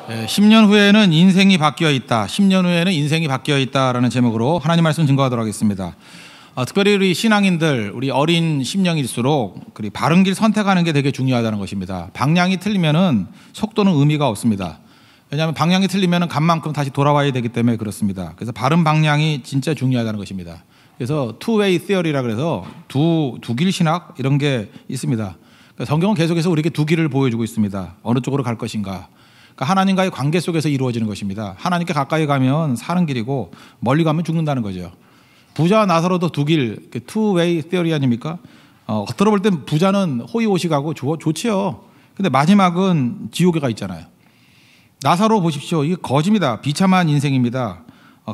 10년 후에는 인생이 바뀌어 있다. 10년 후에는 인생이 바뀌어 있다라는 제목으로 하나님 말씀 증거하도록 하겠습니다. 특별히 우리 신앙인들, 우리 어린 심령일수록 바른 길 선택하는 게 되게 중요하다는 것입니다. 방향이 틀리면은 속도는 의미가 없습니다. 왜냐하면 방향이 틀리면은 간 만큼 다시 돌아와야 되기 때문에 그렇습니다. 그래서 바른 방향이 진짜 중요하다는 것입니다. 그래서 two-way theory라 그래서 두 길 신학 이런 게 있습니다. 그러니까 성경은 계속해서 우리에게 두 길을 보여주고 있습니다. 어느 쪽으로 갈 것인가. 그러니까 하나님과의 관계 속에서 이루어지는 것입니다. 하나님께 가까이 가면 사는 길이고 멀리 가면 죽는다는 거죠. 부자와 나사로도 두 길, two-way theory 아닙니까? 들어볼 땐 부자는 호의호식하고 좋지요. 근데 마지막은 지옥에 가 있잖아요. 나사로 보십시오. 이게 거짓입니다. 비참한 인생입니다.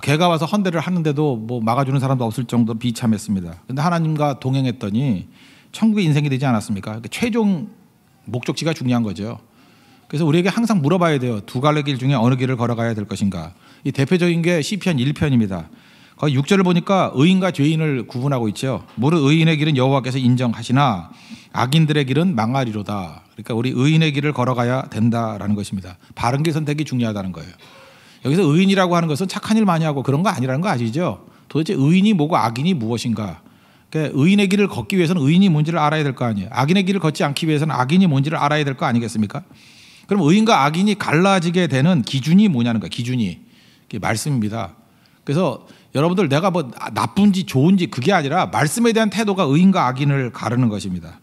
개가 와서 헌대를 하는데도 뭐 막아주는 사람도 없을 정도로 비참했습니다. 근데 하나님과 동행했더니 천국의 인생이 되지 않았습니까? 그러니까 최종 목적지가 중요한 거죠. 그래서 우리에게 항상 물어봐야 돼요. 두 갈래 길 중에 어느 길을 걸어가야 될 것인가. 이 대표적인 게 시편 1편입니다. 거기 6절을 보니까 의인과 죄인을 구분하고 있죠. 무릇 의인의 길은 여호와께서 인정하시나 악인들의 길은 망하리로다. 그러니까 우리 의인의 길을 걸어가야 된다라는 것입니다. 바른 길 선택이 중요하다는 거예요. 여기서 의인이라고 하는 것은 착한 일 많이 하고 그런 거 아니라는 거 아시죠? 도대체 의인이 뭐고 악인이 무엇인가. 그러니까 의인의 길을 걷기 위해서는 의인이 뭔지를 알아야 될 거 아니에요. 악인의 길을 걷지 않기 위해서는 악인이 뭔지를 알아야 될 거 아니겠습니까? 그럼 의인과 악인이 갈라지게 되는 기준이 뭐냐는 거예요. 기준이. 그게 말씀입니다. 그래서 여러분들 내가 뭐 나쁜지 좋은지 그게 아니라 말씀에 대한 태도가 의인과 악인을 가르는 것입니다.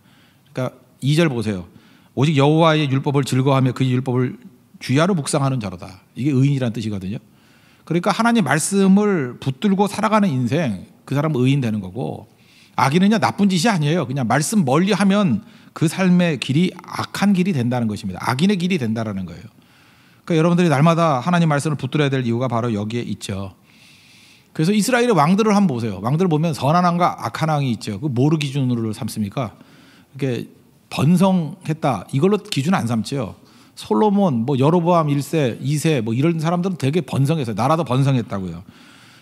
그러니까 2절 보세요. 오직 여호와의 율법을 즐거워하며 그 율법을 주야로 묵상하는 자로다. 이게 의인이라는 뜻이거든요. 그러니까 하나님 말씀을 붙들고 살아가는 인생, 그 사람은 의인 되는 거고, 악인은요 나쁜 짓이 아니에요. 그냥 말씀 멀리 하면 그 삶의 길이 악한 길이 된다는 것입니다. 악인의 길이 된다라는 거예요. 그러니까 여러분들이 날마다 하나님 말씀을 붙들어야 될 이유가 바로 여기에 있죠. 그래서 이스라엘의 왕들을 한번 보세요. 왕들을 보면 선한 왕과 악한 왕이 있죠. 그 뭐를 기준으로 삼습니까? 이렇게 번성했다. 이걸로 기준 안 삼죠. 솔로몬, 뭐 여로보암 1세, 2세 뭐 이런 사람들은 되게 번성했어요. 나라도 번성했다고요.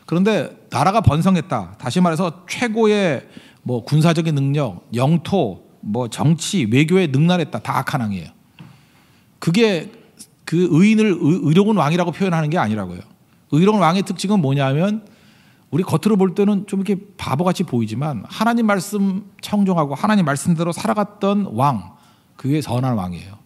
그런데 나라가 번성했다. 다시 말해서 최고의 뭐 군사적인 능력, 영토, 뭐 정치, 외교에 능란했다. 다 악한 왕이에요. 그게 그 의인을 의로운 왕이라고 표현하는 게 아니라고요. 의로운 왕의 특징은 뭐냐면 우리 겉으로 볼 때는 좀 이렇게 바보같이 보이지만 하나님 말씀 청종하고 하나님 말씀대로 살아갔던 왕, 그게 선한 왕이에요.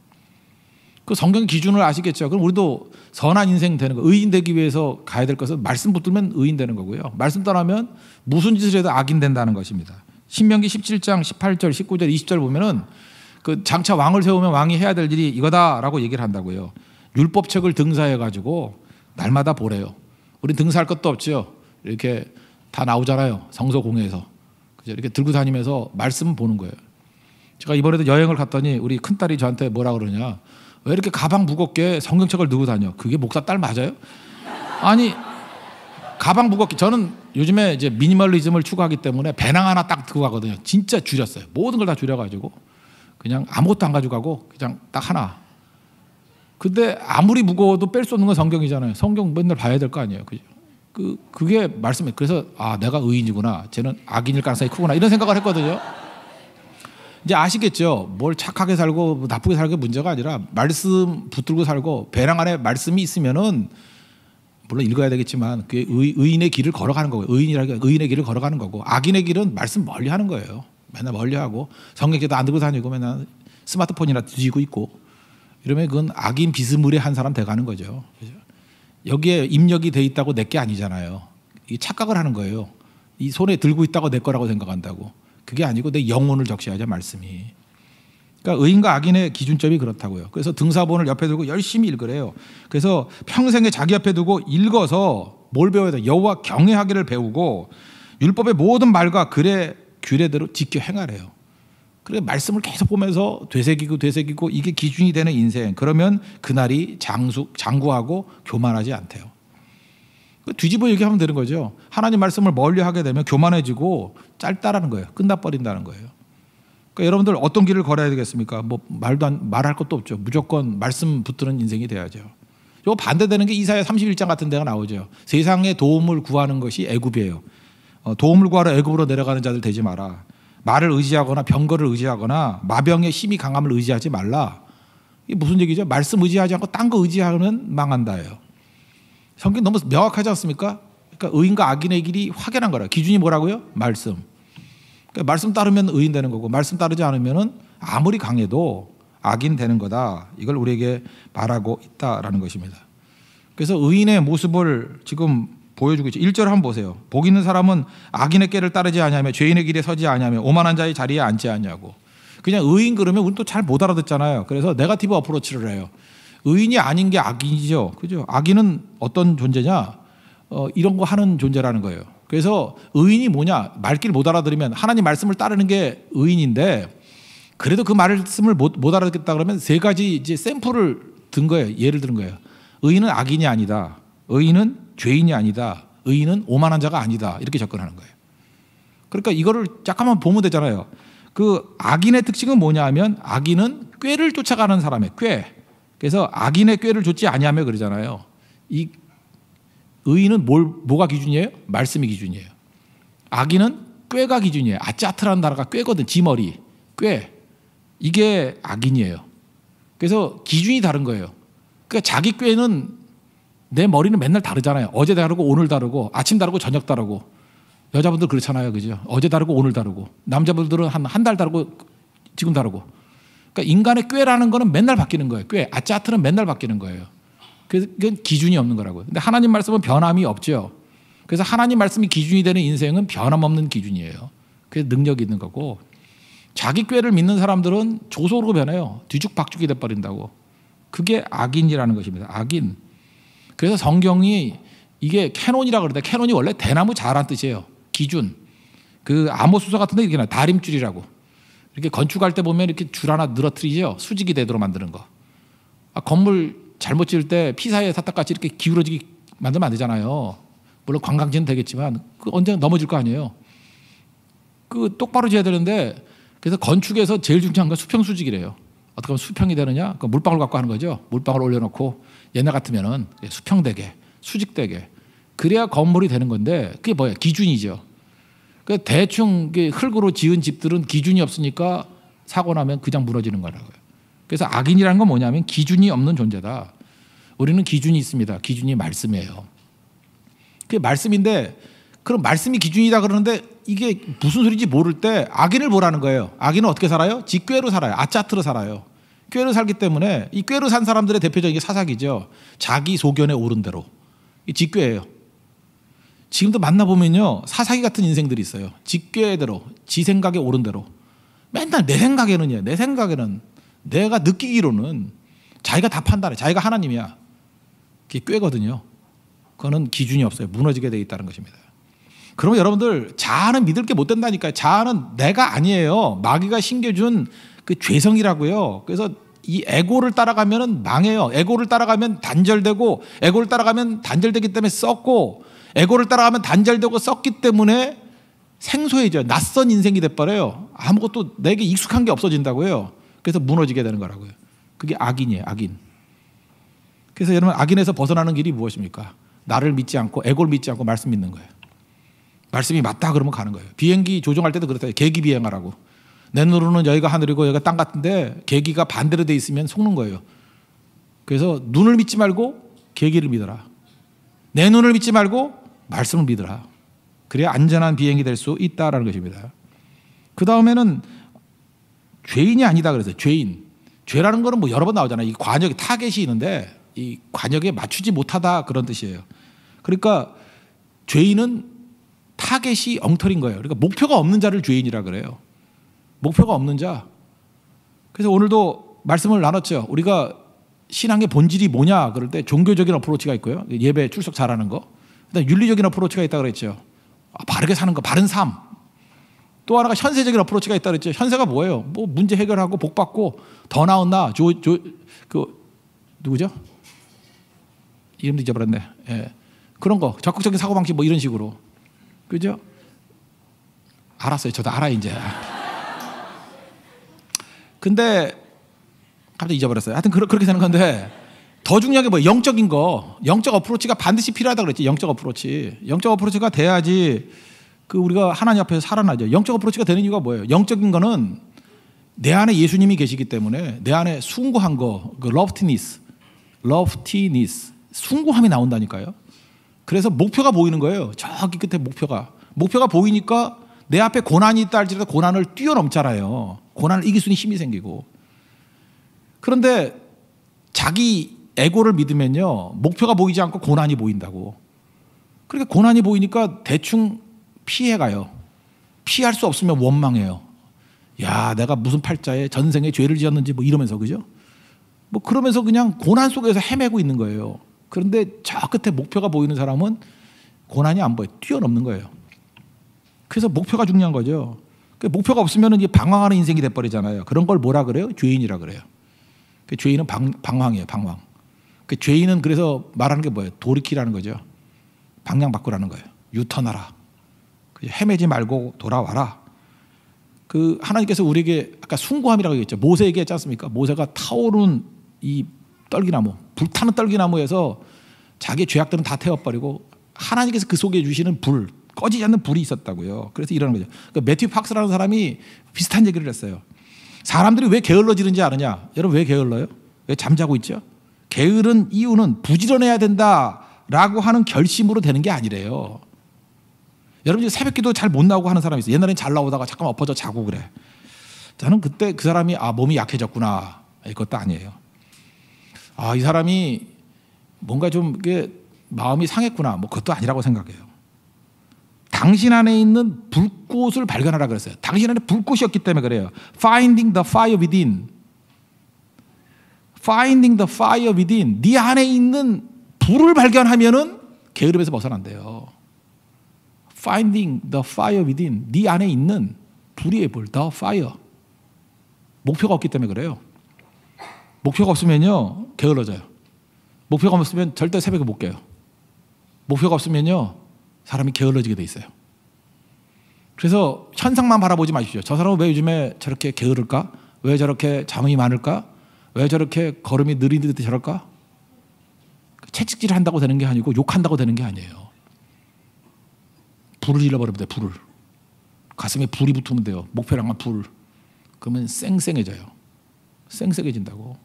그 성경 기준을 아시겠죠? 그럼 우리도 선한 인생 되는 거, 의인 되기 위해서 가야 될 것은 말씀 붙들면 의인 되는 거고요. 말씀 떠나면 무슨 짓을 해도 악인 된다는 것입니다. 신명기 17장 18절, 19절, 20절 보면은 그 장차 왕을 세우면 왕이 해야 될 일이 이거다라고 얘기를 한다고요. 율법책을 등사해가지고 날마다 보래요. 우린 등사할 것도 없죠. 이렇게 다 나오잖아요. 성서공회에서. 그죠? 이렇게 들고 다니면서 말씀 보는 거예요. 제가 이번에도 여행을 갔더니 우리 큰딸이 저한테 뭐라 그러냐. 왜 이렇게 가방 무겁게 성경책을 들고 다녀? 그게 목사 딸 맞아요? 아니 가방 무겁게. 저는 요즘에 이제 미니멀리즘을 추구하기 때문에 배낭 하나 딱 들고 가거든요. 진짜 줄였어요. 모든 걸 다 줄여가지고 그냥 아무것도 안 가지고 가고 그냥 딱 하나. 근데 아무리 무거워도 뺄 수 없는 건 성경이잖아요. 성경 맨날 봐야 될 거 아니에요. 그죠? 그게 말씀이에요. 그래서 내가 의인이구나. 쟤는 악인일 가능성이 크구나. 이런 생각을 했거든요. 이제 아시겠죠? 뭘 착하게 살고 나쁘게 살고 문제가 아니라 말씀 붙들고 살고 배낭 안에 말씀이 있으면은 물론 읽어야 되겠지만 그게 의인의 길을 걸어가는 거고요. 의인이라는 게 의인의 길을 걸어가는 거고 악인의 길은 말씀 멀리 하는 거예요. 맨날 멀리 하고 성경책도 안 들고 다니고 맨날 스마트폰이나 뒤지고 있고 이러면 그건 악인 비스무리한 사람 돼가는 거죠. 그죠? 여기에 입력이 돼 있다고 내 게 아니잖아요. 이 착각을 하는 거예요. 이 손에 들고 있다고 내 거라고 생각한다고. 그게 아니고 내 영혼을 적셔야죠, 말씀이. 그러니까 의인과 악인의 기준점이 그렇다고요. 그래서 등사본을 옆에 두고 열심히 읽으래요. 그래서 평생에 자기 옆에 두고 읽어서 뭘 배워야 돼? 여호와 경외하기를 배우고 율법의 모든 말과 글의 규례대로 지켜 행하래요. 그래 말씀을 계속 보면서 되새기고 이게 기준이 되는 인생. 그러면 그날이 장구하고 교만하지 않대요. 뒤집어 얘기하면 되는 거죠. 하나님 말씀을 멀리 하게 되면 교만해지고 짧다라는 거예요. 끝나버린다는 거예요. 그러니까 여러분들 어떤 길을 걸어야 되겠습니까? 뭐 말할 것도 없죠. 무조건 말씀 붙드는 인생이 돼야죠. 요 반대되는 게 이사야 31장 같은 데가 나오죠. 세상에 도움을 구하는 것이 애굽이에요. 도움을 구하러 애굽으로 내려가는 자들 되지 마라. 말을 의지하거나 병거를 의지하거나 마병의 힘이 강함을 의지하지 말라. 이게 무슨 얘기죠? 말씀 의지하지 않고 딴 거 의지하면 망한다예요. 성경 너무 명확하지 않습니까? 그러니까 의인과 악인의 길이 확연한 거라. 기준이 뭐라고요? 말씀. 그러니까 말씀 따르면 의인 되는 거고 말씀 따르지 않으면은 아무리 강해도 악인 되는 거다. 이걸 우리에게 말하고 있다라는 것입니다. 그래서 의인의 모습을 지금 보여주고 있죠. 1절 한번 보세요. 복 있는 사람은 악인의 꾀를 따르지 아니하며 죄인의 길에 서지 아니하며 오만한 자의 자리에 앉지 않냐고. 그냥 의인 그러면 우리는 또 잘 못 알아듣잖아요. 그래서 네거티브 어프로치를 해요. 의인이 아닌 게 악인이죠. 그죠? 악인은 어떤 존재냐? 이런 거 하는 존재라는 거예요. 그래서 의인이 뭐냐? 말귀를 못 알아들으면 하나님 말씀을 따르는 게 의인인데 그래도 그 말씀을 못 알아듣겠다 그러면 세 가지 이제 샘플을 든 거예요. 예를 든 거예요. 의인은 악인이 아니다. 의인은 죄인이 아니다. 의인은 오만한 자가 아니다. 이렇게 접근하는 거예요. 그러니까 이거를 잠깐만 보면 되잖아요. 그 악인의 특징은 뭐냐 하면 악인은 꾀를 쫓아가는 사람이에요. 꾀. 그래서 악인의 꾀를 쫓지 아니하며 그러잖아요. 이 의인은 뭐가 기준이에요? 말씀이 기준이에요. 악인은 꾀가 기준이에요. 아짜트라는 단어가 꾀거든. 지머리. 꾀. 이게 악인이에요. 그래서 기준이 다른 거예요. 그러니까 자기 꾀는 내 머리는 맨날 다르잖아요. 어제 다르고 오늘 다르고 아침 다르고 저녁 다르고. 여자분들 그렇잖아요. 그죠? 어제 다르고 오늘 다르고. 남자분들은 한 달 다르고 지금 다르고. 그러니까 인간의 꾀라는 거는 맨날 바뀌는 거예요. 꾀. 아짜트는 맨날 바뀌는 거예요. 그래서 그건 기준이 없는 거라고요. 근데 하나님 말씀은 변함이 없죠. 그래서 하나님 말씀이 기준이 되는 인생은 변함없는 기준이에요. 그래서 능력이 있는 거고 자기 꾀를 믿는 사람들은 조소로 변해요. 뒤죽박죽이 돼버린다고. 그게 악인이라는 것입니다. 악인. 그래서 성경이 이게 캐논이라고 그러는데 캐논이 원래 대나무 자란 뜻이에요. 기준. 그 아모스서 같은 데 이렇게 나와요. 다림줄이라고. 이렇게 건축할 때 보면 이렇게 줄 하나 늘어뜨리죠. 수직이 되도록 만드는 거. 건물 잘못 지을 때 피사의 사탁같이 이렇게 기울어지게 만들면 안 되잖아요. 물론 관광지는 되겠지만 그 언제 넘어질 거 아니에요. 그 똑바로 지어야 되는데 그래서 건축에서 제일 중요한 건 수평 수직이래요. 어떻게 하면 수평이 되느냐? 그 물방울 갖고 하는 거죠. 물방울 올려놓고 옛날 같으면은 수평되게 수직되게 그래야 건물이 되는 건데 그게 뭐예요? 기준이죠. 그 대충 흙으로 지은 집들은 기준이 없으니까 사고 나면 그냥 무너지는 거라고요. 그래서 악인이라는 건 뭐냐면 기준이 없는 존재다. 우리는 기준이 있습니다. 기준이 말씀이에요. 그게 말씀인데 그럼 말씀이 기준이다 그러는데 이게 무슨 소리인지 모를 때 악인을 보라는 거예요. 악인은 어떻게 살아요? 지 꾀로 살아요. 아짜트로 살아요. 꾀로 살기 때문에 이 꾀로 산 사람들의 대표적인 게 사사기죠. 자기 소견에 오른 대로. 이 지 꾀예요. 지금도 만나보면요. 사사기 같은 인생들이 있어요. 지 꾀대로, 지 생각에 오른 대로. 맨날 내 생각에는요. 내 생각에는 내가 느끼기로는 자기가 다 판단해. 자기가 하나님이야. 그게 꾀거든요. 그거는 기준이 없어요. 무너지게 돼 있다는 것입니다. 그러면 여러분들 자아는 믿을 게 못 된다니까요. 자아는 내가 아니에요. 마귀가 신겨준 그 죄성이라고요. 그래서 이 에고를 따라가면 망해요. 에고를 따라가면 단절되고 에고를 따라가면 단절되기 때문에 썩고 에고를 따라가면 단절되고 썩기 때문에 생소해져요. 낯선 인생이 돼버려요. 아무것도 내게 익숙한 게 없어진다고요. 그래서 무너지게 되는 거라고요. 그게 악인이에요. 악인. 그래서 여러분 악인에서 벗어나는 길이 무엇입니까? 나를 믿지 않고 에고를 믿지 않고 말씀 믿는 거예요. 말씀이 맞다 그러면 가는 거예요. 비행기 조종할 때도 그렇다. 계기 비행하라고. 내 눈으로는 여기가 하늘이고 여기가 땅 같은데 계기가 반대로 돼 있으면 속는 거예요. 그래서 눈을 믿지 말고 계기를 믿어라. 내 눈을 믿지 말고 말씀을 믿어라. 그래야 안전한 비행이 될 수 있다라는 것입니다. 그 다음에는 죄인이 아니다 그래서 죄인. 죄라는 거는 뭐 여러 번 나오잖아요. 이 관역이 타겟이 있는데 이 관역에 맞추지 못하다 그런 뜻이에요. 그러니까 죄인은 타겟이 엉터리인 거예요. 그러니까 목표가 없는 자를 죄인이라 그래요. 목표가 없는 자. 그래서 오늘도 말씀을 나눴죠. 우리가 신앙의 본질이 뭐냐 그럴 때 종교적인 어프로치가 있고요. 예배 출석 잘하는 거. 그다음에 윤리적인 어프로치가 있다고 그랬죠. 바르게 사는 거, 바른 삶. 또 하나가 현세적인 어프로치가 있다고 그랬죠. 현세가 뭐예요? 뭐 문제 해결하고 복 받고 더 나은 나, 누구죠? 이름도 잊어버렸네. 예. 그런 거, 적극적인 사고방식 뭐 이런 식으로. 그죠? 알았어요. 저도 알아요, 이제. 근데 갑자기 잊어버렸어요. 하여튼 그렇게 되는 건데 더 중요한 게 뭐예요? 영적인 거. 영적 어프로치가 반드시 필요하다고 그랬지. 영적 어프로치. 영적 어프로치가 돼야지 우리가 하나님 앞에서 살아나죠. 영적 어프로치가 되는 이유가 뭐예요? 영적인 거는 내 안에 예수님이 계시기 때문에 내 안에 숭고한 거, 그 loftiness, 숭고함이 나온다니까요. 그래서 목표가 보이는 거예요. 저기 끝에 목표가 보이니까 내 앞에 고난이 있다 할지라도 고난을 뛰어넘잖아요. 고난을 이길 수 있는 힘이 생기고. 그런데 자기 에고를 믿으면요, 목표가 보이지 않고 고난이 보인다고. 그러니까 고난이 보이니까 대충 피해가요. 피할 수 없으면 원망해요. 야, 내가 무슨 팔자에 전생에 죄를 지었는지 뭐 이러면서, 그죠? 뭐 그러면서 그냥 고난 속에서 헤매고 있는 거예요. 그런데 저 끝에 목표가 보이는 사람은 고난이 안 보여요. 뛰어넘는 거예요. 그래서 목표가 중요한 거죠. 목표가 없으면 이제 방황하는 인생이 돼버리잖아요. 그런 걸 뭐라 그래요? 죄인이라 그래요. 죄인은 방황이에요. 방황. 죄인은 그래서 말하는 게 뭐예요? 돌이키라는 거죠. 방향 바꾸라는 거예요. 유턴하라. 헤매지 말고 돌아와라. 하나님께서 우리에게 아까 숭고함이라고 얘기했죠. 모세 얘기했지 않습니까? 모세가 타오르는 이 떨기나무, 불타는 떨기나무에서 자기 죄악들은 다 태워버리고 하나님께서 그 속에 주시는 불, 꺼지지 않는 불이 있었다고요. 그래서 이러는 거죠. 매튜 박스라는 사람이 비슷한 얘기를 했어요. 사람들이 왜 게을러지는지 아느냐? 여러분 왜 게을러요? 왜 잠자고 있죠? 게으른 이유는 부지런해야 된다라고 하는 결심으로 되는 게 아니래요. 여러분 새벽기도 잘 못 나오고 하는 사람이 있어요. 옛날엔 잘 나오다가 잠깐 엎어져 자고 그래. 저는 그때 그 사람이 몸이 약해졌구나. 이것도 아니에요. 이 사람이 뭔가 좀 마음이 상했구나. 뭐 그것도 아니라고 생각해요. 당신 안에 있는 불꽃을 발견하라 그랬어요. 당신 안에 불꽃이었기 때문에 그래요. Finding the fire within. Finding the fire within. 네 안에 있는 불을 발견하면은 게으름에서 벗어난대요. Finding the fire within. 네 안에 있는 불의 불, the fire. 목표가 없기 때문에 그래요. 목표가 없으면요 게을러져요. 목표가 없으면 절대 새벽에 못 깨요. 목표가 없으면요 사람이 게을러지게 돼 있어요. 그래서 현상만 바라보지 마십시오. 저 사람은 왜 요즘에 저렇게 게으를까? 왜 저렇게 잠이 많을까? 왜 저렇게 걸음이 느리듯이 저럴까? 채찍질을 한다고 되는 게 아니고 욕한다고 되는 게 아니에요. 불을 잃어버리면 돼요. 불을. 가슴에 불이 붙으면 돼요. 목표랑만 불. 그러면 쌩쌩해져요. 쌩쌩해진다고.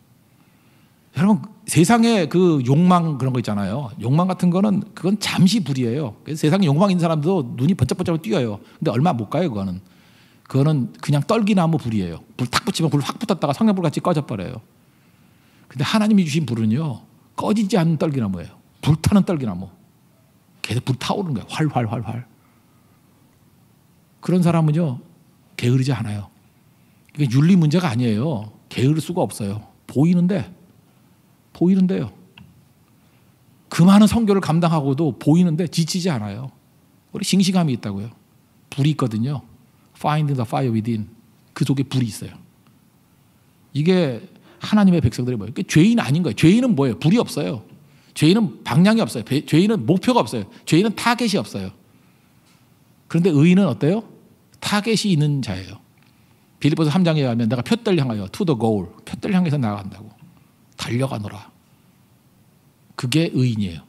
여러분 세상에 그 욕망 그런 거 있잖아요. 욕망 같은 거는 그건 잠시 불이에요. 그래서 세상에 욕망 있는 사람도 눈이 번쩍번쩍 뛰어요. 근데 얼마 못 가요. 그거는 그냥 떨기나무 불이에요. 불 탁 붙이면 불 확 붙었다가 성냥불 같이 꺼져버려요. 근데 하나님이 주신 불은요 꺼지지 않는 떨기나무예요. 불타는 떨기나무. 계속 불 타오르는 거예요. 활활활활. 그런 사람은요 게으르지 않아요. 이게 윤리 문제가 아니에요. 게으를 수가 없어요. 보이는데요. 그 많은 선교를 감당하고도 보이는데 지치지 않아요. 우리 싱싱함이 있다고요. 불이 있거든요. Find the fire within. 그 속에 불이 있어요. 이게 하나님의 백성들이 뭐예요? 죄인 아닌 거예요. 죄인은 뭐예요? 불이 없어요. 죄인은 방향이 없어요. 죄인은 목표가 없어요. 죄인은 타겟이 없어요. 그런데 의인은 어때요? 타겟이 있는 자예요. 빌립보서 3장에 가면 내가 표대를 향하여 to the goal, 표대를 향해서 나아간다고. 달려가노라. 그게 의인이에요.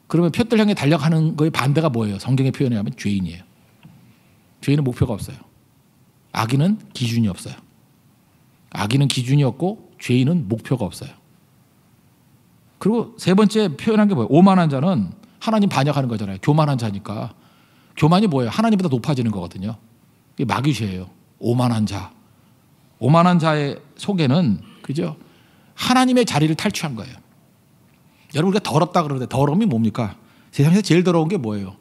그러면 표대를 향해 달려가는 거의 반대가 뭐예요? 성경의 표현에 하면 죄인이에요. 죄인은 목표가 없어요. 악인은 기준이 없어요. 악인은 기준이 없고 죄인은 목표가 없어요. 그리고 세 번째 표현한 게 뭐예요? 오만한 자는 하나님 반역하는 거잖아요. 교만한 자니까. 교만이 뭐예요? 하나님보다 높아지는 거거든요. 이게 마귀죄예요. 오만한 자. 오만한 자의 속에는 그죠? 하나님의 자리를 탈취한 거예요. 여러분 우리가 더럽다 그러는데 더러움이 뭡니까? 세상에서 제일 더러운 게 뭐예요?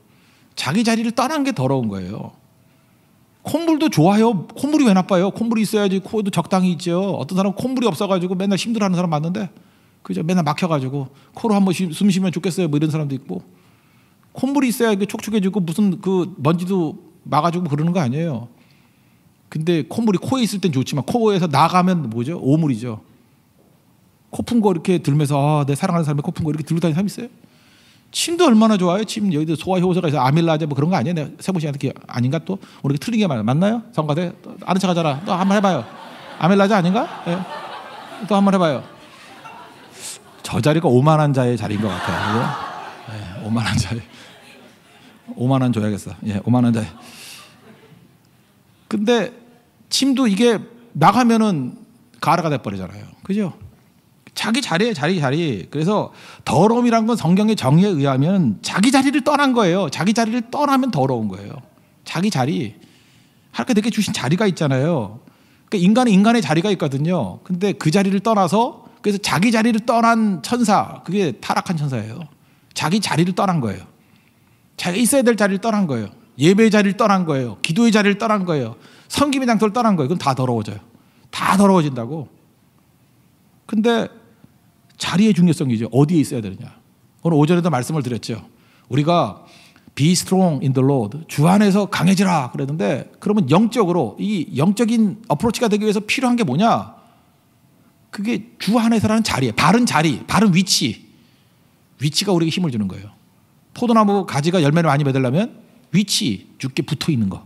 자기 자리를 떠난 게 더러운 거예요. 콧물도 좋아요. 콧물이 왜 나빠요? 콧물이 있어야지 코에도 적당히 있죠. 어떤 사람은 콧물이 없어가지고 맨날 힘들어하는 사람 봤는데 그죠? 맨날 막혀가지고 코로 한 번씩 숨 쉬면 좋겠어요. 뭐 이런 사람도 있고 콧물이 있어야 이게 촉촉해지고 무슨 그 먼지도 막아주고 그러는 거 아니에요. 근데 콧물이 코에 있을 땐 좋지만 코에서 나가면 뭐죠? 오물이죠. 코 푼 거 이렇게 들면서 내 사랑하는 사람이 코 푼 거 이렇게 들고 다니는 사람 있어요? 침도 얼마나 좋아요? 침 여기도 소화 효소가 있어 아밀라제 뭐 그런 거 아니에요? 내가 세보 씨한테 아닌가 또 우리 틀린 게 맞나요? 성가대 아는 척하잖아. 또 한번 해봐요. 아밀라제 아닌가? 네. 또 한번 해봐요. 저 자리가 오만한 자의 자리인 것 같아요. 네, 오만한 자의 5만 원 줘야겠어. 예, 5만 원 자의. 근데 침도 이게 나가면은 가라가 돼버리잖아요. 그죠? 자기 자리에 자리. 그래서 더러움이란 건 성경의 정의에 의하면 자기 자리를 떠난 거예요. 자기 자리를 떠나면 더러운 거예요. 자기 자리. 하나님께 주신 자리가 있잖아요. 그러니까 인간은 인간의 자리가 있거든요. 근데 그 자리를 떠나서 그래서 자기 자리를 떠난 천사, 그게 타락한 천사예요. 자기 자리를 떠난 거예요. 자기가 있어야 될 자리를 떠난 거예요. 예배의 자리를 떠난 거예요. 기도의 자리를 떠난 거예요. 섬김의 장소를 떠난 거예요. 그건 다 더러워져요. 다 더러워진다고. 근데 자리의 중요성이죠. 어디에 있어야 되느냐. 오늘 오전에도 말씀을 드렸죠. 우리가 Be strong in the Lord. 주 안에서 강해지라 그랬는데, 그러면 영적으로 이 영적인 어프로치가 되기 위해서 필요한 게 뭐냐? 그게 주 안에서라는 자리에 바른 자리, 바른 위치가 우리에게 힘을 주는 거예요. 포도나무 가지가 열매를 많이 맺으려면 위치, 주께 붙어 있는 거.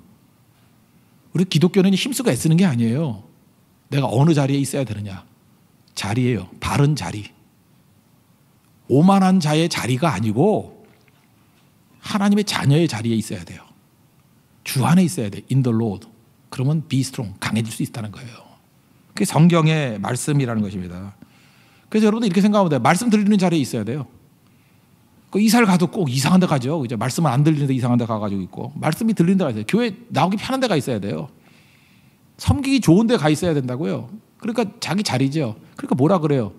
우리 기독교는 힘쓰고 애쓰는 게 아니에요. 내가 어느 자리에 있어야 되느냐. 자리예요. 바른 자리. 오만한 자의 자리가 아니고 하나님의 자녀의 자리에 있어야 돼요. 주 안에 있어야 돼. In the Lord. 그러면 be strong. 강해질 수 있다는 거예요. 그게 성경의 말씀이라는 것입니다. 그래서 여러분들 이렇게 생각하면 돼요. 말씀 들리는 자리에 있어야 돼요. 그 이사를 가도 꼭 이상한 데 가죠. 이제 말씀은 안 들리는데 이상한 데 가가지고 있고, 말씀이 들리는 데가 있어요. 교회 나오기 편한 데가 있어야 돼요. 섬기기 좋은 데 가 있어야 된다고요. 그러니까 자기 자리죠. 그러니까 뭐라 그래요?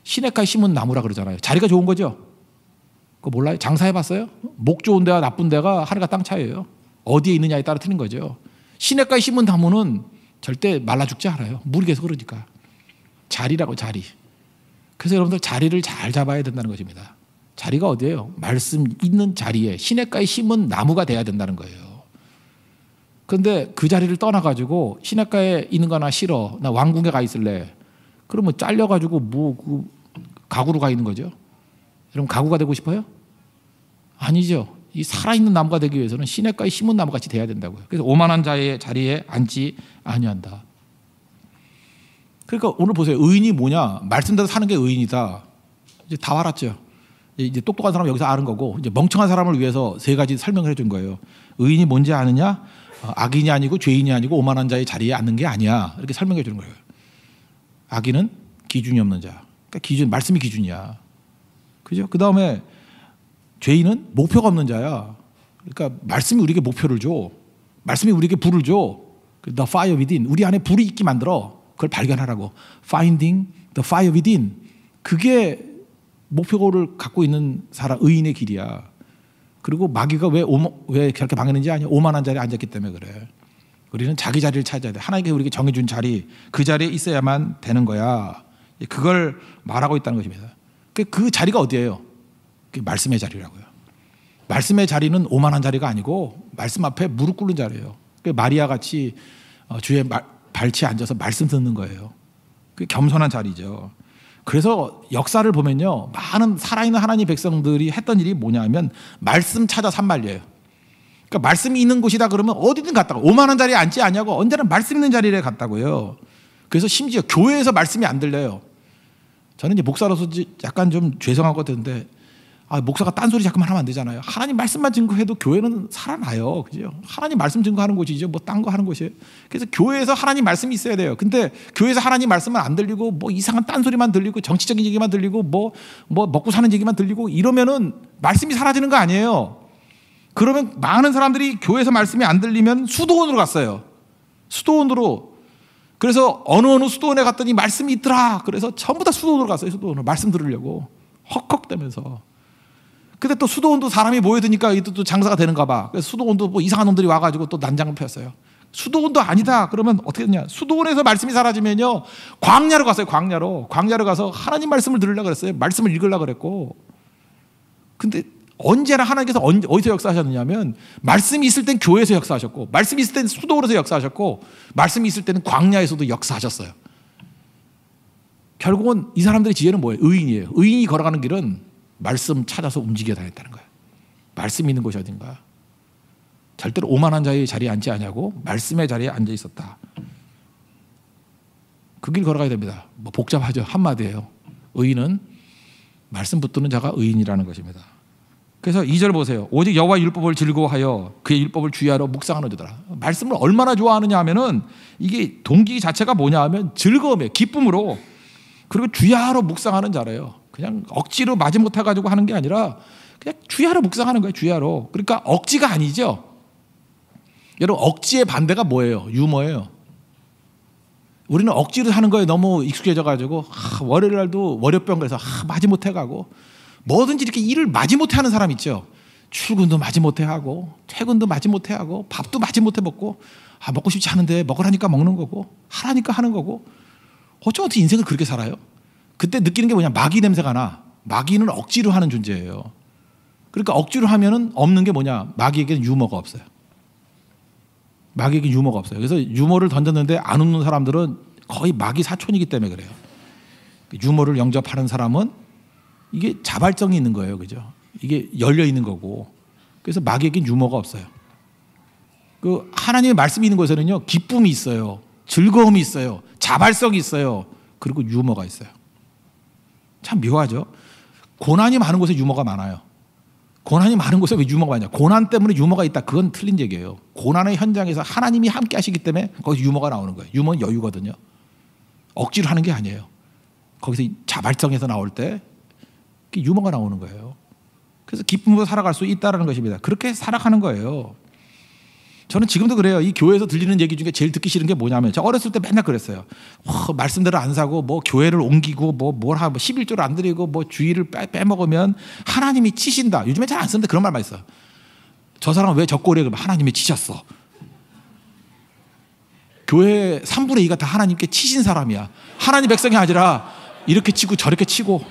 시냇가에 심은 나무라 그러잖아요. 자리가 좋은 거죠. 그거 몰라요? 장사해봤어요? 목 좋은 데와 나쁜 데가 하늘과 땅 차이예요. 어디에 있느냐에 따라 틀린 거죠. 시냇가에 심은 나무는 절대 말라 죽지 않아요. 물이 계속 흐르니까. 자리라고, 자리. 그래서 여러분들 자리를 잘 잡아야 된다는 것입니다. 자리가 어디예요? 말씀 있는 자리에 시냇가에 심은 나무가 돼야 된다는 거예요. 그런데 그 자리를 떠나가지고 시냇가에 있는 거 나 싫어, 나 왕궁에 가 있을래, 그러면 잘려가지고 그 가구로 가 있는 거죠. 여러분 가구가 되고 싶어요? 아니죠. 이 살아있는 나무가 되기 위해서는 시냇가에 심은 나무같이 돼야 된다고요. 그래서 오만한 자의 자리에 앉지 아니한다. 그러니까 오늘 보세요. 의인이 뭐냐? 말씀대로 사는 게 의인이다. 이제 다 알았죠. 이제 똑똑한 사람은 여기서 아는 거고, 이제 멍청한 사람을 위해서 세 가지 설명을 해준 거예요. 의인이 뭔지 아느냐? 악인이 아니고 죄인이 아니고 오만한 자의 자리에 앉는 게 아니야. 이렇게 설명해 주는 거예요. 악인은 기준이 없는 자. 그러니까 기준, 말씀이 기준이야. 그죠? 그 다음에 죄인은 목표가 없는 자야. 그러니까 말씀이 우리에게 목표를 줘. 말씀이 우리에게 불을 줘. The fire within. 우리 안에 불이 있게 만들어. 그걸 발견하라고. Finding the fire within. 그게 목표를 갖고 있는 사람, 의인의 길이야. 그리고 마귀가 왜 그렇게 망했는지 아냐? 오만한 자리에 앉았기 때문에 그래. 우리는 자기 자리를 찾아야 돼. 하나님께 우리에게 정해준 자리, 그 자리에 있어야만 되는 거야. 그걸 말하고 있다는 것입니다. 그 자리가 어디예요? 그게 말씀의 자리라고요. 말씀의 자리는 오만한 자리가 아니고 말씀 앞에 무릎 꿇는 자리예요. 마리아 같이 주의 발치에 앉아서 말씀 듣는 거예요. 그게 겸손한 자리죠. 그래서 역사를 보면요, 많은 살아있는 하나님 백성들이 했던 일이 뭐냐면 말씀 찾아 산말이에요. 그러니까 말씀이 있는 곳이다 그러면 어디든 갔다고. 오만한 자리에 앉지 않냐고, 언제나 말씀 있는 자리에 갔다고요. 그래서 심지어 교회에서 말씀이 안 들려요. 저는 이제 목사로서 약간 좀 죄송한 것 같은데, 목사가 딴소리 자꾸만 하면 안 되잖아요. 하나님 말씀만 증거해도 교회는 살아나요. 그죠? 하나님 말씀 증거하는 곳이죠. 뭐 딴 거 하는 곳이에요. 그래서 교회에서 하나님 말씀이 있어야 돼요. 근데 교회에서 하나님 말씀은 안 들리고 뭐 이상한 딴소리만 들리고 정치적인 얘기만 들리고 뭐 먹고 사는 얘기만 들리고 이러면은 말씀이 사라지는 거 아니에요. 그러면 많은 사람들이 교회에서 말씀이 안 들리면 수도원으로 갔어요. 수도원으로. 그래서 어느 수도원에 갔더니 말씀이 있더라. 그래서 전부 다 수도원으로 갔어요. 수도원으로 말씀 들으려고 헉헉대면서. 근데 또 수도원도 사람이 모여드니까 또 장사가 되는가 봐. 그래서 수도원도 뭐 이상한 놈들이 와가지고 또 난장을 폈어요. 수도원도 아니다. 그러면 어떻게 되냐? 수도원에서 말씀이 사라지면요, 광야로 갔어요. 광야로 가서 하나님 말씀을 들으려고 그랬어요. 말씀을 읽으려고 그랬고. 근데 언제나 하나님께서 어디서 역사하셨느냐면, 말씀이 있을 땐 교회에서 역사하셨고, 말씀이 있을 땐 수도원에서 역사하셨고, 말씀이 있을 때는 광야에서도 역사하셨어요. 결국은 이 사람들의 지혜는 뭐예요? 의인이에요. 의인이 걸어가는 길은 말씀 찾아서 움직여 다녔다는 거예요. 말씀 있는 곳이 어딘가. 절대로 오만한 자의 자리에 앉지 않냐고, 말씀의 자리에 앉아 있었다. 그 길 걸어가야 됩니다. 뭐 복잡하죠. 한마디예요. 의인은 말씀 붙드는 자가 의인이라는 것입니다. 그래서 2절 보세요. 오직 여호와 율법을 즐거워하여 그의 율법을 주의하러 묵상하는 자들아. 말씀을 얼마나 좋아하느냐 하면은 이게 동기 자체가 뭐냐 하면 즐거움이에요. 기쁨으로. 그리고 주의하러 묵상하는 자래요. 그냥 억지로 마지못해 가지고 하는 게 아니라 그냥 주의하러 묵상하는 거예요. 주의하러. 그러니까 억지가 아니죠. 여러분 억지의 반대가 뭐예요? 유머예요. 우리는 억지로 하는 거에 너무 익숙해져 가지고 월요일 날도 월요병 그래서 마지못해 가고 뭐든지 이렇게 일을 마지못해 하는 사람 있죠. 출근도 마지못해 하고 퇴근도 마지못해 하고 밥도 마지못해 먹고 먹고 싶지 않은데 먹으라니까 먹는 거고 하라니까 하는 거고 어쩌면 인생을 그렇게 살아요. 그때 느끼는 게 뭐냐 마귀 냄새가 나. 마귀는 억지로 하는 존재예요. 그러니까 억지로 하면은 없는 게 뭐냐 마귀에게는 유머가 없어요. 마귀에게 유머가 없어요. 그래서 유머를 던졌는데 안 웃는 사람들은 거의 마귀 사촌이기 때문에 그래요. 유머를 영접하는 사람은 이게 자발성이 있는 거예요. 그죠? 이게 열려 있는 거고. 그래서 마귀에겐 유머가 없어요. 그 하나님의 말씀이 있는 곳에는요, 기쁨이 있어요. 즐거움이 있어요. 자발성이 있어요. 그리고 유머가 있어요. 참 묘하죠? 고난이 많은 곳에 유머가 많아요. 고난이 많은 곳에 왜 유머가 많냐? 고난 때문에 유머가 있다. 그건 틀린 얘기예요. 고난의 현장에서 하나님이 함께 하시기 때문에 거기서 유머가 나오는 거예요. 유머는 여유거든요. 억지로 하는 게 아니에요. 거기서 자발성에서 나올 때 유머가 나오는 거예요. 그래서 기쁨으로 살아갈 수 있다는 것입니다. 그렇게 살아가는 거예요. 저는 지금도 그래요. 이 교회에서 들리는 얘기 중에 제일 듣기 싫은 게 뭐냐면 저 어렸을 때 맨날 그랬어요. 말씀대로 안 사고 뭐 교회를 옮기고 뭘 하고 11조를 안 드리고 뭐 주일을 빼먹으면 하나님이 치신다. 요즘에 잘 안 쓰는데 그런 말만 있어요. 저 사람은 왜 적고래? 그러면 하나님이 치셨어. 교회 3분의 2가 다 하나님께 치신 사람이야. 하나님 백성이 아니라 이렇게 치고 저렇게 치고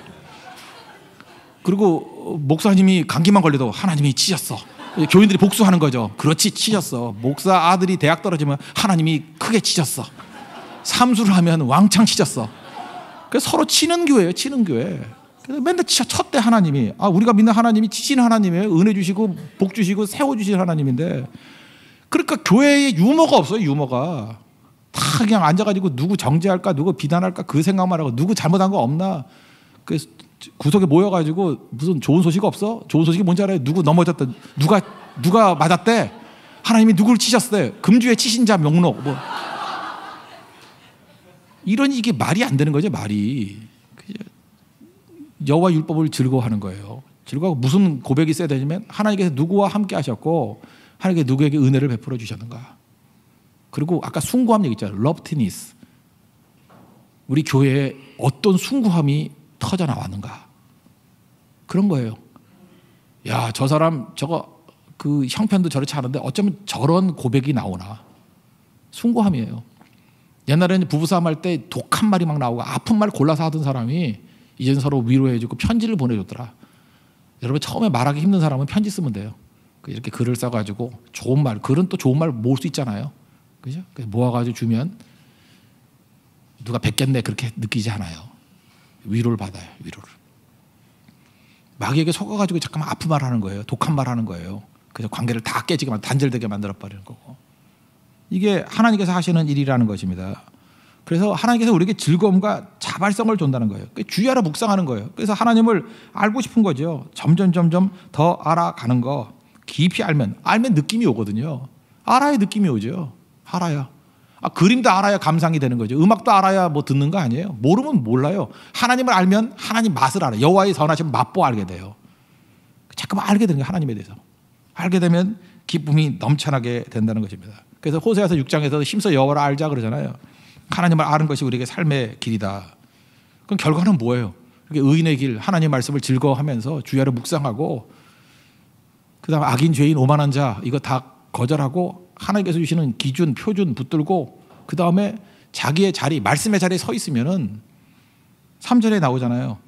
그리고 목사님이 감기만 걸려도 하나님이 치셨어. 교인들이 복수하는 거죠. 그렇지 치셨어. 목사 아들이 대학 떨어지면 하나님이 크게 치셨어. 삼수를 하면 왕창 치셨어. 그래서 서로 치는 교회예요. 치는 교회. 그래서 맨날 쳤대 하나님이. 우리가 믿는 하나님이 치시는 하나님이에요. 은혜 주시고 복 주시고 세워주시는 하나님인데 그러니까 교회에 유머가 없어요. 유머가. 다 그냥 앉아가지고 누구 정죄할까 누구 비난할까 그 생각만 하고 누구 잘못한 거 없나. 그래서 구석에 모여가지고 무슨 좋은 소식 없어? 좋은 소식이 뭔지 알아요? 누구 넘어졌다. 누가 맞았대? 하나님이 누구를 치셨어요? 금주에 치신 자 명록. 뭐. 이러니 이게 말이 안 되는 거죠. 말이. 여호와 율법을 즐거워하는 거예요. 즐거워하고 무슨 고백이 있어야 되냐면 하나님께서 누구와 함께 하셨고 하나님께서 누구에게 은혜를 베풀어 주셨는가. 그리고 아까 숭고함 얘기 있잖아요. 러브티니스. 우리 교회에 어떤 숭고함이 터져 나왔는가. 그런 거예요. 야, 저 사람 저거 그 형편도 저렇지 않은데 어쩌면 저런 고백이 나오나. 숭고함이에요. 옛날에는 부부싸움 할 때 독한 말이 막 나오고 아픈 말 골라서 하던 사람이 이제는 서로 위로해주고 편지를 보내줬더라. 여러분 처음에 말하기 힘든 사람은 편지 쓰면 돼요. 이렇게 글을 써가지고 좋은 말, 글은 또 좋은 말 모을 수 있잖아요. 그죠? 모아가지고 주면 누가 뵙겠네 그렇게 느끼지 않아요. 위로를 받아요. 위로를. 마귀에게 속아가지고 잠깐만 아픈 말 하는 거예요. 독한 말 하는 거예요. 그래서 관계를 다 깨지게 단절되게 만들어버리는 거고. 이게 하나님께서 하시는 일이라는 것입니다. 그래서 하나님께서 우리에게 즐거움과 자발성을 준다는 거예요. 주의하라 묵상하는 거예요. 그래서 하나님을 알고 싶은 거죠. 점점 더 알아가는 거. 깊이 알면 느낌이 오거든요. 알아야 느낌이 오죠. 알아야. 그림도 알아야 감상이 되는 거죠. 음악도 알아야 뭐 듣는 거 아니에요. 모르면 몰라요. 하나님을 알면 하나님 맛을 알아요. 여호와의 선하심 맛보 알게 돼요. 잠깐만 알게 되는 거예요. 하나님에 대해서. 알게 되면 기쁨이 넘쳐나게 된다는 것입니다. 그래서 호세아서 6장에서 힘써 여호와를 알자 그러잖아요. 하나님을 아는 것이 우리에게 삶의 길이다. 그럼 결과는 뭐예요? 의인의 길, 하나님의 말씀을 즐거워하면서 주야를 묵상하고 그다음 악인, 죄인, 오만한 자 이거 다 거절하고 하나님께서 주시는 기준, 표준 붙들고 그 다음에 자기의 자리, 말씀의 자리에 서 있으면은 3절에 나오잖아요.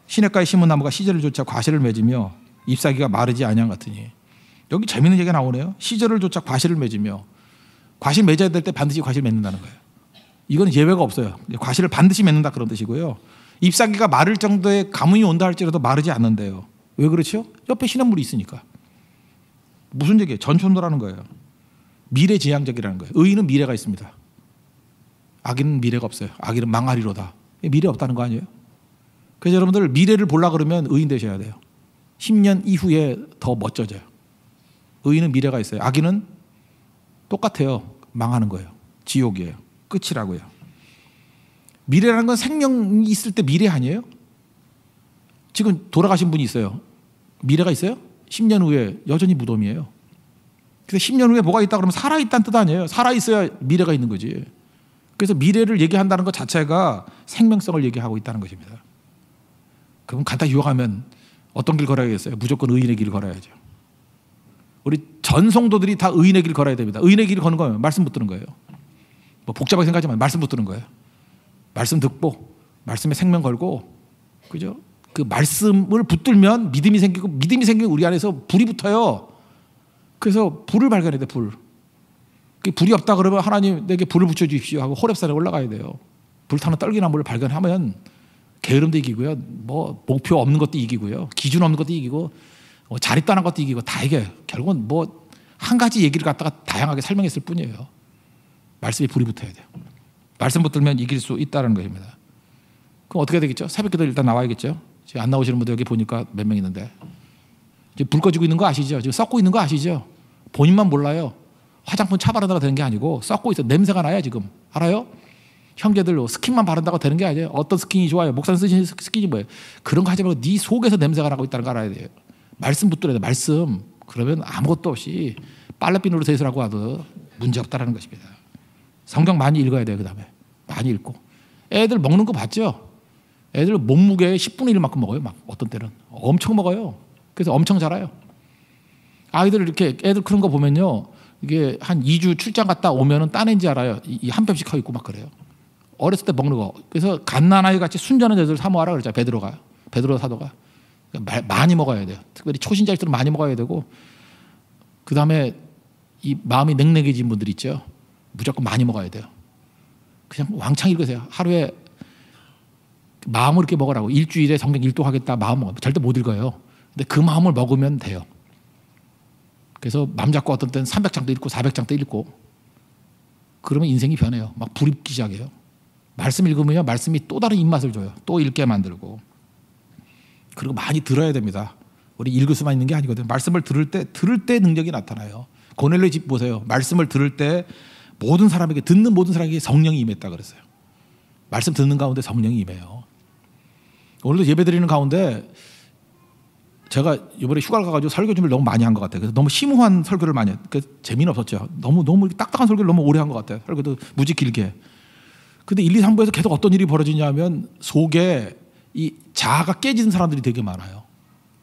시냇가에 심은 나무가 시절을 쫓아 과실을 맺으며 잎사귀가 마르지 아니한 같으니. 여기 재밌는 얘기가 나오네요. 시절을 쫓아 과실을 맺으며 과실 맺어야 될 때 반드시 과실 맺는다는 거예요. 이건 예외가 없어요. 과실을 반드시 맺는다 그런 뜻이고요. 잎사귀가 마를 정도의 가뭄이 온다 할지라도 마르지 않는데요. 왜 그렇죠? 옆에 시냇물이 있으니까. 무슨 얘기예요? 전천도라는 거예요. 미래지향적이라는 거예요. 의인은 미래가 있습니다. 악인은 미래가 없어요. 악인은 망하리로다. 미래 없다는 거 아니에요? 그래서 여러분들 미래를 보려고 그러면 의인 되셔야 돼요. 10년 이후에 더 멋져져요. 의인은 미래가 있어요. 악인은 똑같아요. 망하는 거예요. 지옥이에요. 끝이라고요. 미래라는 건 생명이 있을 때 미래 아니에요? 지금 돌아가신 분이 있어요. 미래가 있어요? 10년 후에 여전히 무덤이에요. 그래서 10년 후에 뭐가 있다 그러면 살아있다는 뜻 아니에요. 살아있어야 미래가 있는 거지. 그래서 미래를 얘기한다는 것 자체가 생명성을 얘기하고 있다는 것입니다. 그럼 간단히 요약하면 어떤 길 걸어야겠어요? 무조건 의인의 길 걸어야죠. 우리 전 성도들이 다 의인의 길 걸어야 됩니다. 의인의 길 거는 거예요. 말씀 붙드는 거예요. 뭐 복잡하게 생각하지만 말씀 붙드는 거예요. 말씀 듣고 말씀에 생명 걸고, 그죠? 그 말씀을 붙들면 믿음이 생기고, 믿음이 생기면 우리 안에서 불이 붙어요. 그래서 불을 발견해야 돼. 불이 없다 그러면 하나님 내게 불을 붙여주십시오 하고 호렙산에 올라가야 돼요. 불타는 떨기나무를 발견하면 게으름도 이기고요, 뭐 목표 없는 것도 이기고요, 기준 없는 것도 이기고, 잘 있다는 것도 이기고 다 이겨요. 결국은 뭐 한 가지 얘기를 갖다가 다양하게 설명했을 뿐이에요. 말씀에 불이 붙어야 돼요. 말씀 붙들면 이길 수 있다는 것입니다. 그럼 어떻게 되겠죠? 새벽기도 일단 나와야겠죠. 지금 안 나오시는 분들 여기 보니까 몇 명 있는데, 지금 불 꺼지고 있는 거 아시죠? 지금 썩고 있는 거 아시죠? 본인만 몰라요. 화장품 차 바른다고 되는 게 아니고 썩고 있어. 냄새가 나요 지금. 알아요? 형제들 스킨만 바른다고 되는 게 아니에요. 어떤 스킨이 좋아요? 목사님 쓰시는 스킨이 뭐예요? 그런 거 하지 말고 네 속에서 냄새가 나고 있다는 거 알아야 돼요. 말씀 붙들어야 돼. 말씀. 그러면 아무것도 없이 빨래비누로 세수라고 하도 문제 없다라는 것입니다. 성경 많이 읽어야 돼요. 그 다음에 많이 읽고. 애들 먹는 거 봤죠? 애들 몸무게의 10분의 1만큼 먹어요. 막 어떤 때는 엄청 먹어요. 그래서 엄청 자라요. 아이들 이렇게 애들 그런 거 보면요, 이게 한 2주 출장 갔다 오면은 따낸지 알아요. 이 한 뼘씩 하고 있고 막 그래요. 어렸을 때 먹는 거. 그래서 갓난아이 같이 순전한 애들 사모하라 그랬잖아요. 베드로 사도가. 많이 먹어야 돼요. 특별히 초신자일수록 많이 먹어야 되고, 그 다음에 이 마음이 냉랭해진 분들 있죠. 무조건 많이 먹어야 돼요. 그냥 왕창 읽으세요. 하루에 마음을 이렇게 먹으라고. 일주일에 성경 일독하겠다 마음 먹어요. 절대 못 읽어요. 근데 그 마음을 먹으면 돼요. 그래서 맘 잡고 어떤 때는 300장도 읽고 400장도 읽고, 그러면 인생이 변해요. 막 불이 붙기 시작해요. 말씀 읽으면요, 말씀이 또 다른 입맛을 줘요. 또 읽게 만들고. 그리고 많이 들어야 됩니다. 우리 읽을 수만 있는 게 아니거든요. 말씀을 들을 때 능력이 나타나요. 고넬료의 집 보세요. 말씀을 들을 때 듣는 모든 사람에게 성령이 임했다 그랬어요. 말씀 듣는 가운데 성령이 임해요. 오늘도 예배 드리는 가운데 제가 이번에 휴가를 가가지고 설교 준비를 너무 많이 한 것 같아요. 그래서 너무 심오한 설교를 많이 했어요. 재미는 없었죠. 너무 딱딱한 설교를 너무 오래 한 것 같아요. 설교도 무지 길게. 근데 1, 2, 3부에서 계속 어떤 일이 벌어지냐면, 속에 이 자아가 깨지는 사람들이 되게 많아요.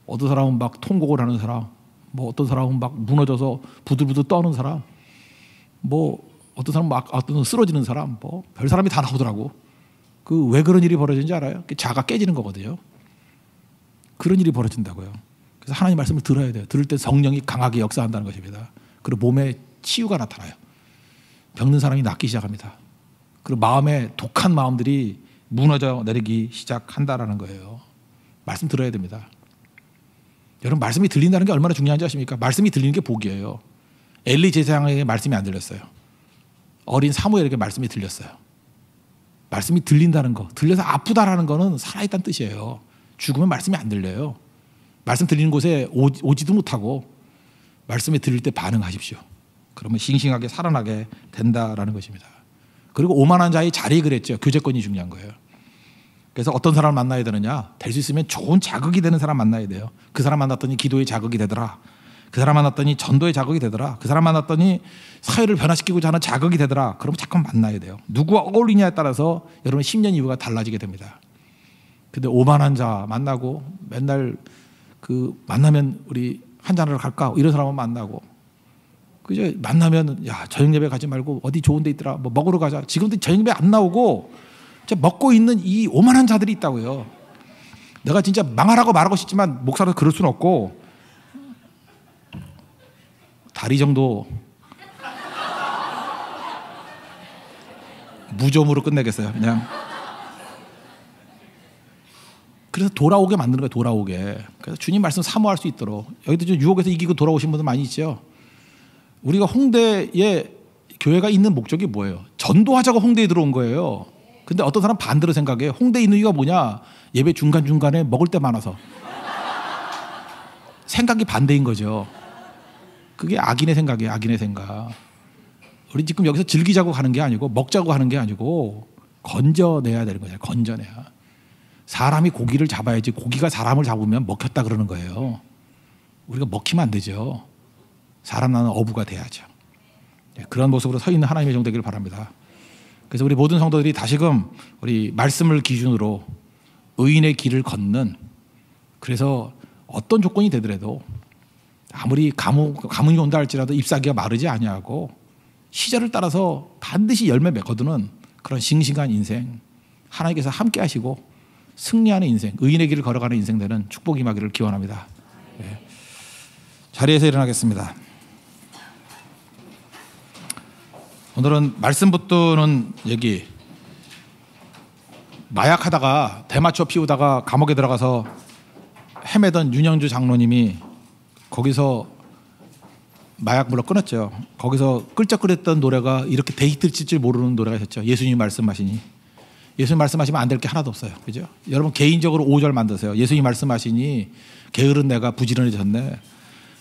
어떤 사람은 막 통곡을 하는 사람, 뭐 어떤 사람은 막 무너져서 부들부들 떠는 사람, 뭐 어떤 사람은 막 어떤 쓰러지는 사람, 뭐 별 사람이 다 나오더라고. 그 왜 그런 일이 벌어지는지 알아요? 자아가 깨지는 거거든요. 그런 일이 벌어진다고요. 그래서 하나님 말씀을 들어야 돼요. 들을 때 성령이 강하게 역사한다는 것입니다. 그리고 몸에 치유가 나타나요. 병든 사람이 낫기 시작합니다. 그리고 마음에 독한 마음들이 무너져 내리기 시작한다라는 거예요. 말씀 들어야 됩니다. 여러분, 말씀이 들린다는 게 얼마나 중요한지 아십니까? 말씀이 들리는 게 복이에요. 엘리 제사장에게 말씀이 안 들렸어요. 어린 사무엘에게 말씀이 들렸어요. 말씀이 들린다는 거, 들려서 아프다라는 거는 살아있다는 뜻이에요. 죽으면 말씀이 안 들려요. 말씀 들리는 곳에 오지도 못하고 말씀에 들릴 때 반응하십시오. 그러면 싱싱하게 살아나게 된다라는 것입니다. 그리고 오만한 자의 자리 그랬죠. 교제권이 중요한 거예요. 그래서 어떤 사람을 만나야 되느냐? 될 수 있으면 좋은 자극이 되는 사람 만나야 돼요. 그 사람 만났더니 기도의 자극이 되더라. 그 사람 만났더니 전도의 자극이 되더라. 그 사람 만났더니 사회를 변화시키고자 하는 자극이 되더라. 그러면 잠깐 만나야 돼요. 누구와 어울리냐에 따라서 여러분 10년 이후가 달라지게 됩니다. 근데 오만한 자 만나고 맨날 그 만나면 우리 한잔하러 갈까? 이런 사람은 만나고, 그죠? 만나면 야, 저녁 예배 가지 말고 어디 좋은 데 있더라. 뭐 먹으러 가자. 지금도 저녁 예배 안 나오고 먹고 있는 이 오만한 자들이 있다고요. 내가 진짜 망하라고 말하고 싶지만 목사로 그럴 수는 없고, 다리 정도 무좀으로 끝내겠어요. 그냥. 그래서 돌아오게 만드는 거예요. 돌아오게. 그래서 주님 말씀 사모할 수 있도록. 여기도 좀 유혹에서 이기고 돌아오신 분들 많이 있죠. 우리가 홍대에 교회가 있는 목적이 뭐예요? 전도하자고 홍대에 들어온 거예요. 근데 어떤 사람 반대로 생각해요. 홍대에 있는 이유가 뭐냐? 예배 중간중간에 먹을 때 많아서. 생각이 반대인 거죠. 그게 악인의 생각이에요. 악인의 생각. 우리 지금 여기서 즐기자고 하는 게 아니고 먹자고 하는 게 아니고 건져내야 되는 거예요. 건져내야. 사람이 고기를 잡아야지 고기가 사람을 잡으면 먹혔다 그러는 거예요. 우리가 먹히면 안 되죠. 사람 나는 어부가 돼야죠. 그런 모습으로 서 있는 하나님의 종 되기를 바랍니다. 그래서 우리 모든 성도들이 다시금 우리 말씀을 기준으로 의인의 길을 걷는, 그래서 어떤 조건이 되더라도 아무리 가뭄이 온다 할지라도 잎사귀가 마르지 아니하고 시절을 따라서 반드시 열매 거두는 그런 싱싱한 인생, 하나님께서 함께 하시고 승리하는 인생, 의인의 길을 걸어가는 인생 되는 축복이 임하기를 기원합니다. 네. 자리에서 일어나겠습니다. 오늘은 말씀 붙드는 얘기, 마약하다가 대마초 피우다가 감옥에 들어가서 헤매던 윤영주 장로님이 거기서 마약물로 끊었죠. 거기서 끌적거렸던 노래가 이렇게 데이트를 칠 줄 모르는 노래가 있었죠. 예수님 말씀하시니. 예수님 말씀하시면 안 될 게 하나도 없어요. 그죠? 여러분 개인적으로 5절 만드세요. 예수님 말씀하시니 게으른 내가 부지런해졌네.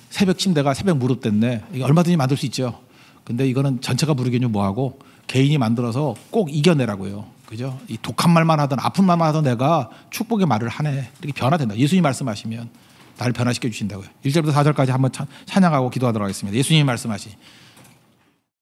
새벽 침대가 새벽 무릎 됐네. 이거 얼마든지 만들 수 있죠. 근데 이거는 전체가 부르기는 뭐하고 개인이 만들어서 꼭 이겨내라고요. 그죠? 이 독한 말만 하던 아픈 말만 하던 내가 축복의 말을 하네. 이렇게 변화된다. 예수님 말씀하시면 나를 변화시켜 주신다고요. 1절부터 4절까지 한번 찬양하고 기도하도록 하겠습니다. 예수님 말씀하시